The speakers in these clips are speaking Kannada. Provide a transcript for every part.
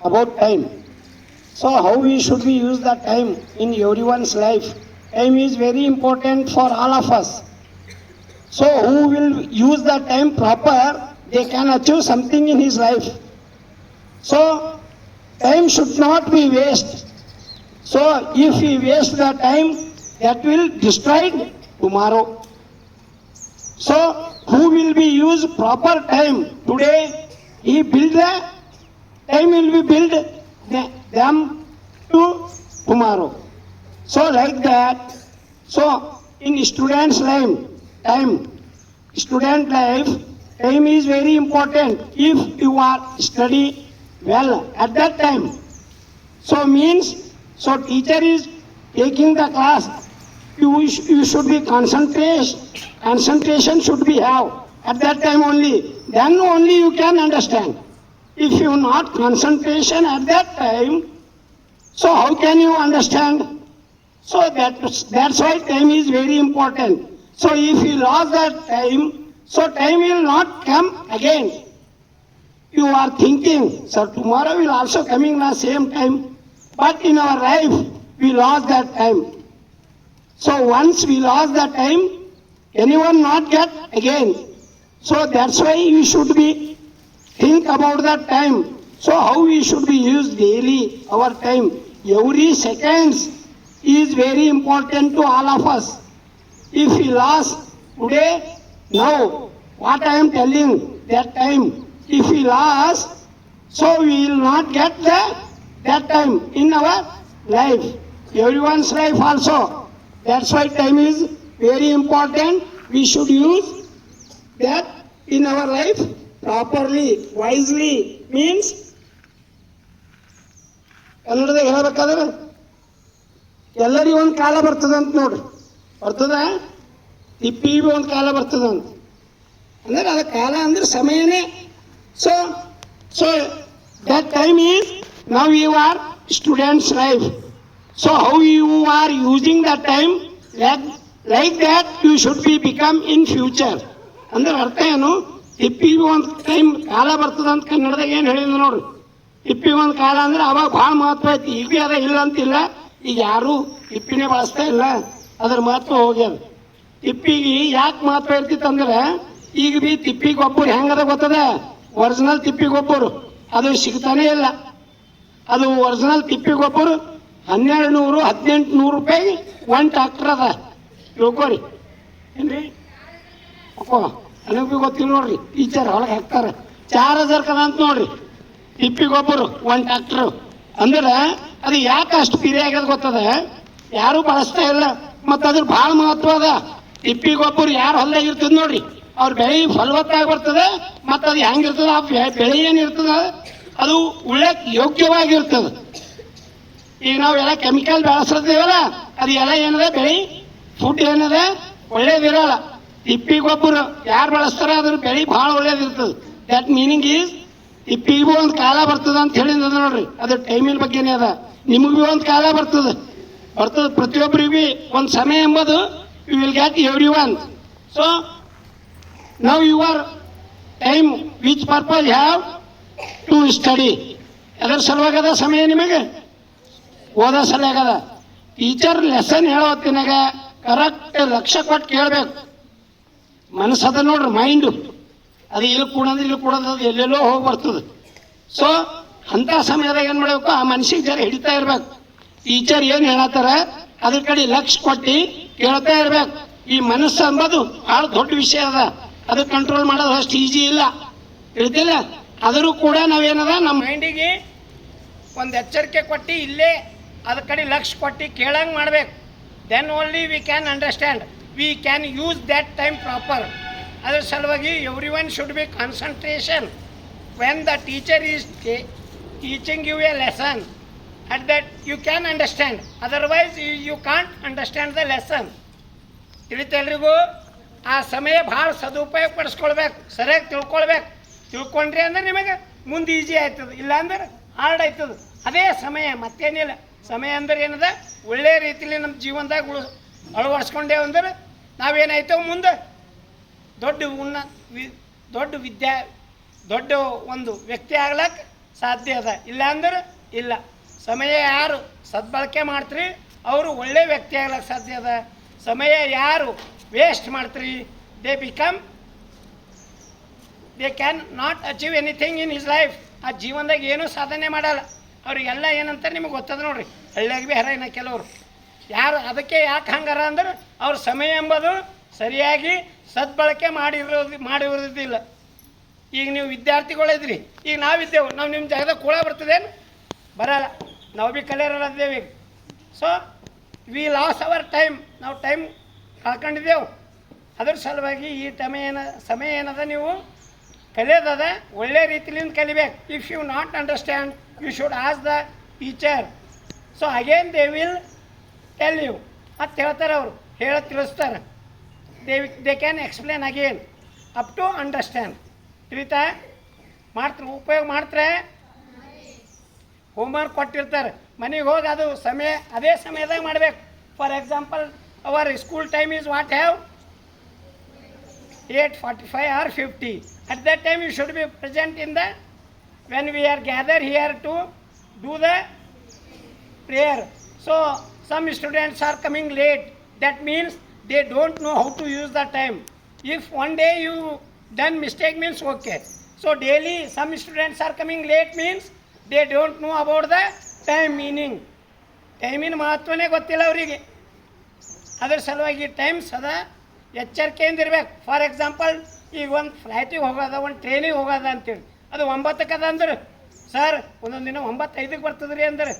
about time. So how we should we use the time in everyone's life? Time is very important for all of us. So who will use the time proper, they can achieve something in his life. So time should not be waste. So if we waste the time, that will destroy tomorrow. So who will be use proper time today? He build the time will be build them to tomorrow. So like that. So in students' life, student life, time is very important. If you are study well at that time, so means so teacher is taking the class. You should be concentration should be have at that time only. Then only you can understand. If you not concentration at that time, so how can you understand? So that's why time is very important. So if you lost that time, so time will not come again. You are thinking, sir, tomorrow will also coming the same time. But in our life, we lost that time. So once we lost that time, anyone not get again. So that's why we should be think about that time. So how we should be use daily our time. Every seconds is very important to all of us. If we lost today, now what I am telling that time, if we lost, so we will not get that time in our life, everyone's life also. That's why time is very important. We should use that in our life properly, wisely. Means ಕನ್ನಡದಾಗ ಹೇಳಬೇಕಾದ್ರೆ ಎಲ್ಲರಿಗೂ ಒಂದು ಕಾಲ ಬರ್ತದಂತ ನೋಡ್ರಿ, ಬರ್ತದ ತಿಪ್ಪಿಗೂ ಒಂದು ಕಾಲ ಬರ್ತದಂತ. ಅಂದ್ರೆ ಅದ ಕಾಲ ಅಂದ್ರೆ ಸಮಯನೇ. So so that time is now you are student's life. So how you are using that time, like that you should be become in future. ಅಂದ್ರೆ ಅರ್ಥ ಏನು? ತಿಪ್ಪಿಗೂ ಒಂದು ಟೈಮ್ ಕಾಲ ಬರ್ತದಂತ ಕನ್ನಡದಾಗ ಏನು ಹೇಳಿದ್ರು ನೋಡ್ರಿ. ತಿಪ್ಪಿಗೆ ಒಂದು ಕಾಲ ಅಂದ್ರೆ ಅವಾಗ ಭಾಳ ಮಹತ್ವ ಐತಿ. ಈಗ ಭೀ ಅದ ಇಲ್ಲ ಅಂತಿಲ್ಲ, ಈಗ ಯಾರು ತಿಪ್ಪಿನೇ ಬಳಸ್ತಾ ಇಲ್ಲ, ಅದ್ರ ಮಹತ್ವ ಹೋಗ್ಯದ. ತಿಪ್ಪಿಗೆ ಯಾಕೆ ಮಹತ್ವ ಇರ್ತಿತ್ತು ಅಂದ್ರೆ, ಈಗ ಭೀ ತಿಪ್ಪಿ ಗೊಬ್ಬರ ಹೆಂಗದ ಗೊತ್ತದ? ಒರಿಜಿನಲ್ ತಿಪ್ಪಿ ಗೊಬ್ಬರ ಅದು ಸಿಗ್ತಾನೆ ಇಲ್ಲ. ಅದು ಒರಿಜಿನಲ್ ತಿಪ್ಪಿ ಗೊಬ್ಬರ 1200-1800 ರೂಪಾಯಿ ಒಂದು ಟ್ರಾಕ್ಟರ್ ಅದ. ತಿಳ್ಕೊರಿ ಏನ್ರಿ? ಅಪ್ಪೋ ನನಗೆ ಭೀ ಗೊತ್ತಿಲ್ಲ ನೋಡ್ರಿ, ಟೀಚರ್ ಒಳಗೆ ಹಾಕ್ತಾರೆ 4000 ಕದ ಅಂತ ನೋಡ್ರಿ ತಿಪ್ಪಿ ಗೊಬ್ಬರ ಒಂದು ಟ್ರಾಕ್ಟರ್. ಅಂದ್ರೆ ಅದು ಯಾಕೆ ಅಷ್ಟು ಪಿರಿ ಆಗ್ಯದ ಗೊತ್ತದ? ಯಾರು ಬಳಸ್ತಾ ಇಲ್ಲ. ಮತ್ತು ಅದ್ರ ಭಾಳ ಮಹತ್ವ ಅದ. ತಿಪ್ಪಿ ಗೊಬ್ಬರ ಯಾರು ಹೊಲ್ದಾಗ ಇರ್ತದೆ ನೋಡ್ರಿ, ಅವ್ರ ಬೆಳೆ ಫಲವತ್ತಾಗಿ ಬರ್ತದೆ. ಮತ್ತು ಅದು ಹೆಂಗಿರ್ತದೆ, ಆ ಬೆಳೆ ಏನಿರ್ತದ ಅದು ಉಳ್ಳಕ್ಕೆ ಯೋಗ್ಯವಾಗಿರ್ತದೆ. ಈಗ ನಾವು ಎಲ್ಲ ಕೆಮಿಕಲ್ ಬೆಳೆಸಿರ್ತೀವಲ್ಲ, ಅದು ಎಲ್ಲ ಏನದ ಬೆಳೆ ಫುಡ್ ಏನದ ಒಳ್ಳೇದಿರಲ್ಲ. ತಿಪ್ಪಿ ಗೊಬ್ಬರ ಯಾರು ಬಳಸ್ತಾರ ಅದ್ರ ಬೆಳೆ ಭಾಳ ಒಳ್ಳೇದಿರ್ತದೆ. ದಟ್ ಮೀನಿಂಗ್ ಈಸ್ ತಿಪ್ಪಿಗೂ ಒಂದು ಕಾಲ ಬರ್ತದ ಅಂತ ಹೇಳಿದ ನೋಡ್ರಿ, ಅದ್ರ ಟೈಮಿನ ಬಗ್ಗೆನೇ ಅದ. ನಿಮಗೂ ಭೀ ಒಂದು ಕಾಲ ಬರ್ತದೆ. ಪ್ರತಿಯೊಬ್ಬರಿಗೂ ಒಂದು ಸಮಯ ಎಂಬುದು you will get every one. So now your time which purpose have to study. ಅದರ ಸಲುವಾಗದ ಸಮಯ ನಿಮಗೆ ಓದೋ ಸಲುವಾಗದ. ಟೀಚರ್ ಲೆಸನ್ ಹೇಳೋ ಹೊತ್ತಿನಾಗ ಕರೆಕ್ಟ್ ಲಕ್ಷ್ಯ ಕೊಟ್ಟು ಕೇಳಬೇಕು. ಮನಸ್ಸದ ನೋಡ್ರಿ, ಮೈಂಡು ಅದು ಇಲ್ಲಿ ಕೂಡೋದು ಅದು ಎಲ್ಲೆಲ್ಲೋ ಹೋಗಿ ಬರ್ತದೆ. ಸೊ ಅಂಥ ಸಮಯದಾಗ ಏನು ಮಾಡಬೇಕು, ಆ ಮನಸ್ಸಿಗೆ ಜರ ಹಿಡಿತಾ ಇರ್ಬೇಕು. ಟೀಚರ್ ಏನು ಹೇಳತ್ತಾರ ಅದ್ರ ಕಡೆ ಲಕ್ಷ್ಯ ಕೊಟ್ಟು ಕೇಳ್ತಾ ಇರ್ಬೇಕು. ಈ ಮನಸ್ಸು ಅಂಬೋದು ಭಾಳ ದೊಡ್ಡ ವಿಷಯ ಅದ. ಅದು ಕಂಟ್ರೋಲ್ ಮಾಡೋದು ಅಷ್ಟು ಈಜಿ ಇಲ್ಲ, ತಿಳಿದಿಲ್ಲ. ಆದರೂ ಕೂಡ ನಾವೇನದ ನಮ್ಮ ಮೈಂಡಿಗೆ ಒಂದು ಎಚ್ಚರಿಕೆ ಕೊಟ್ಟು ಇಲ್ಲೇ ಅದ್ರ ಕಡೆ ಲಕ್ಷ್ಯ ಕೊಟ್ಟು ಕೇಳಂಗೆ ಮಾಡ್ಬೇಕು. Then only we can understand, we can use that time proper. ಅದರ ಸಲುವಾಗಿ every one should be concentration when the teacher is teaching you a lesson. At that you can understand, otherwise you can't understand the lesson. ತಿಳಿತ ಎಲ್ರಿಗೂ? ಆ ಸಮಯ ಭಾಳ ಸದುಪಯೋಗ ಪಡಿಸ್ಕೊಳ್ಬೇಕು, ಸರಿಯಾಗಿ ತಿಳ್ಕೊಳ್ಬೇಕು. ತಿಳ್ಕೊಂಡ್ರಿ ಅಂದ್ರೆ ನಿಮಗೆ ಮುಂದೆ ಈಸಿ ಆಯ್ತದೆ, ಇಲ್ಲ ಅಂದ್ರೆ ಹಾರ್ಡ್ ಆಯ್ತದೆ. ಅದೇ ಸಮಯ, ಮತ್ತೇನಿಲ್ಲ. ಸಮಯ ಅಂದ್ರೆ ಏನದ, ಒಳ್ಳೆಯ ರೀತಿಯಲ್ಲಿ ನಮ್ಮ ಜೀವನದಾಗ ಅಳವಡಿಸ್ಕೊಂಡೇವು ಅಂದ್ರೆ ನಾವೇನಾಯ್ತೇವೆ ಮುಂದೆ ದೊಡ್ಡ ದೊಡ್ಡ ಒಂದು ವ್ಯಕ್ತಿ ಆಗ್ಲಕ್ಕೆ ಸಾಧ್ಯ ಅದ, ಇಲ್ಲ ಅಂದ್ರೆ ಇಲ್ಲ. ಸಮಯ ಯಾರು ಸದ್ಬಳಕೆ ಮಾಡ್ತೀರಿ ಅವರು ಒಳ್ಳೆ ವ್ಯಕ್ತಿ ಆಗ್ಲಿಕ್ಕೆ ಸಾಧ್ಯ ಅದ. ಸಮಯ ಯಾರು ವೇಸ್ಟ್ ಮಾಡ್ತೀರಿ they can not achieve anything in his life. ಆ ಜೀವನದಾಗ ಏನೂ ಸಾಧನೆ ಮಾಡಲ್ಲ. ಅವ್ರಿಗೆಲ್ಲ ಏನಂತಾರೆ ನಿಮಗೆ ಗೊತ್ತದ ನೋಡ್ರಿ, ಹಳ್ಳಿಯಾಗ ಭೀ ಹರ ಕೆಲವರು ಯಾರು. ಅದಕ್ಕೆ ಯಾಕೆ ಹಂಗಾರ ಅಂದ್ರೆ ಅವ್ರ ಸಮಯ ಎಂಬುದು ಸರಿಯಾಗಿ ಸದ್ಬಳಕೆ ಮಾಡಿರೋದಿಲ್ಲ. ಈಗ ನೀವು ವಿದ್ಯಾರ್ಥಿಗಳಿದ್ರಿ, ಈಗ ನಾವಿದ್ದೆವು, ನಾವು ನಿಮ್ಮ ಜಾಗದಾಗ ಕೂಡ ಬರ್ತದೇನು? ಬರಲ್ಲ. ನಾವು ಭೀ ಕಲಿಯರದ್ದೇವೆ ಈಗ. So we loss our time, ನಾವು ಟೈಮ್ ಕಳ್ಕೊಂಡಿದ್ದೆವು. ಅದ್ರ ಸಲುವಾಗಿ ಈ ಸಮಯ ಏನದ ನೀವು ಕಲಿಯೋದದ ಒಳ್ಳೆ ರೀತಿಲಿಂದ ಕಲಿಬೇಕು. If you not understand you should ask the teacher. So again they will tell you. ಮತ್ತು ಹೇಳ್ತಾರೆ ಅವರು, ತಿಳಿಸ್ತಾರೆ. They can explain again up to understand. ತಿಳಿತಾ ಮಾಡ್ತಾರೆ, ಉಪಯೋಗ ಮಾಡ್ತಾರೆ. ಹೋಮ್ವರ್ಕ್ ಕೊಟ್ಟಿರ್ತಾರೆ, ಮನೆಗೆ ಹೋಗಿ ಅದು ಅದೇ ಸಮಯದಾಗ ಮಾಡಬೇಕು. For example our school time is what have 8:45 or 50. At that time you should be present in the when we are gathered here to do the prayer. So some students are coming late. That means they don't know how to use the time. If one day you done mistake means okay. So daily some students are coming late means they don't know about the time meaning. ಟೈಮಿನ ಮಹತ್ವನೇ ಗೊತ್ತಿಲ್ಲ ಅವರಿಗೆ. ಅದರ ಸಲುವಾಗಿ ಟೈಮ್ ಸದಾ ಎಚ್ಚರಿಕೆಯಿಂದ ಇರಬೇಕು. ಫಾರ್ ಎಕ್ಸಾಂಪಲ್ ಈಗ ಒಂದು ಫ್ಲೈಟಿಗೆ ಹೋಗೋದ, ಒಂದು ಟ್ರೈನಿಗೆ ಹೋಗೋದ ಅಂತೇಳಿ ಅದು 9ಕ್ಕೆ ಅದ ಅಂದ್ರೆ ಸರ್ ಒಂದೊಂದು ದಿನ 9:05ಕ್ಕೆ ಬರ್ತದ್ರಿ ಅಂದ್ರೆ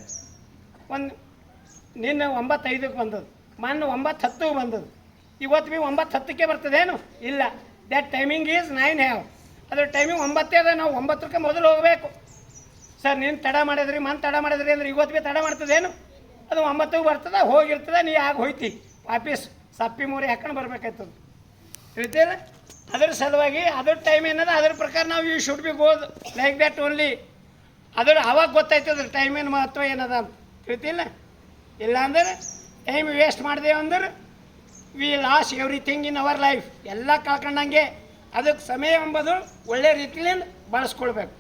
ನಿನ್ನೆ 9:05ಕ್ಕೆ ಬಂದದ್ದು, ಮೊನ್ನೆ 9:10ಕ್ಕೆ ಬಂದದ್ದು, ಇವತ್ತು ಭೀ 9:10ಕ್ಕೆ ಬರ್ತದೇನು? ಇಲ್ಲ. That timing is 9 have. ಅದ್ರ ಟೈಮಿಂಗ್ 9 ಅದ. ನಾವು 9ಕ್ಕೆ ಮೊದಲು ಹೋಗಬೇಕು. ಸರ್ ನೀನು ತಡ ಮಾಡಿದ್ರಿ, ತಡ ಮಾಡಿದ್ರಿ ಅಂದ್ರೆ ಇವತ್ತು ಭೀ ತಡ ಮಾಡ್ತದೇನು? ಅದು 9ಕ್ಕೆ ಬರ್ತದೆ, ಹೋಗಿರ್ತದೆ, ನೀ ಆಗ ಹೋಯ್ತಿ ವಾಪೀಸ್ ಸಪ್ಪಿ ಮೂರಿ ಹಾಕೊಂಡು ಬರ್ಬೇಕಾಯ್ತದ. ತಿಳಿತಿಲ್ಲ? ಅದ್ರ ಸಲುವಾಗಿ ಅದ್ರ ಟೈಮ್ ಏನದ ಅದ್ರ ಪ್ರಕಾರ ನಾವು you should be good like that only. ಆವಾಗ ಗೊತ್ತಾಯ್ತದ ಟೈಮಿನ ಮಹತ್ವ ಏನದ ಅಂತ. ತಿಳಿತಿಲ್ಲ? ಇಲ್ಲಾಂದ್ರೆ ಟೈಮ್ ವೇಸ್ಟ್ ಮಾಡಿದೆವು ಅಂದ್ರೆ we loss everything in our life. ಎಲ್ಲ ಕಳ್ಕೊಂಡಂಗೆ. ಅದಕ್ಕೆ ಸಮಯ ಎಂಬುದು ಒಳ್ಳೆ ರೀತಿಯಿಂದ ಬಳಸ್ಕೊಳ್ಬೇಕು.